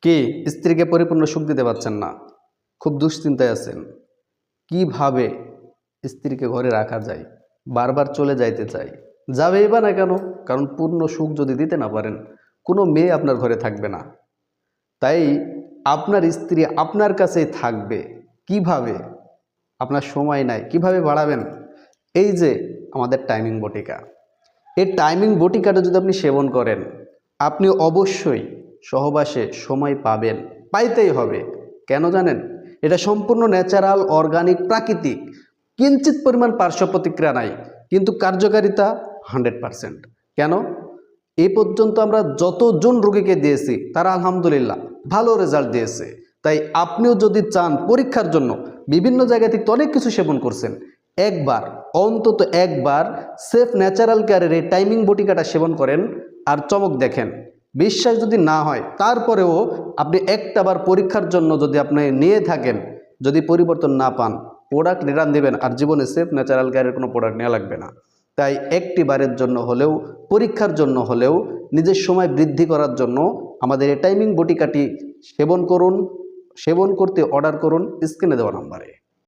কি স্ত্রীকে পরিপূর্ণ সুখ দিতে পারছেন না, খুব দুশ্চিন্তায় আছেন, কিভাবে স্ত্রীকে ঘরে রাখা যায়, বারবার চলে যাইতে চাই, যাবেই বা না কেন? কারণ পূর্ণ সুখ যদি দিতে না পারেন কোনো মেয়ে আপনার ঘরে থাকবে না। তাই আপনার স্ত্রী আপনার কাছেই থাকবে কিভাবে? আপনার সময় নাই, কিভাবে বাড়াবেন? এই যে আমাদের টাইমিং বটিকা, এই টাইমিং বটিকাটা যদি আপনি সেবন করেন, আপনি অবশ্যই সহবাসে সময় পাবেন, পাইতেই হবে। কেন জানেন? এটা সম্পূর্ণ ন্যাচারাল, অর্গানিক, প্রাকৃতিক, কিঞ্চিত পরিমাণ পার্শ্ব প্রতিক্রিয়া নাই, কিন্তু কার্যকারিতা 100%। কেন? এই পর্যন্ত আমরা যতজন রোগীকে দিয়েছি তারা আলহামদুলিল্লাহ ভালো রেজাল্ট দিয়েছে। তাই আপনিও যদি চান পরীক্ষার জন্য, বিভিন্ন জায়গা থেকে অনেক কিছু সেবন করছেন, একবার অন্তত একবার সেফ ন্যাচারাল কেয়ারের এই টাইমিং বটিকাটা সেবন করেন আর চমক দেখেন। বিশ্বাস যদি না হয় তারপরেও আপনি একটাবার পরীক্ষার জন্য যদি আপনি নিয়ে থাকেন, যদি পরিবর্তন না পান, প্রোডাক্ট রিটার্ন দেবেন আর জীবনে সেফ ন্যাচারাল কেয়ারের কোনো প্রোডাক্ট নেওয়া লাগবে না। তাই একটি বারের জন্য হলেও, পরীক্ষার জন্য হলেও, নিজের সময় বৃদ্ধি করার জন্য আমাদের এই টাইমিং বটিকাটি সেবন করুন। সেবন করতে অর্ডার করুন স্ক্রিনে দেওয়া নাম্বারে।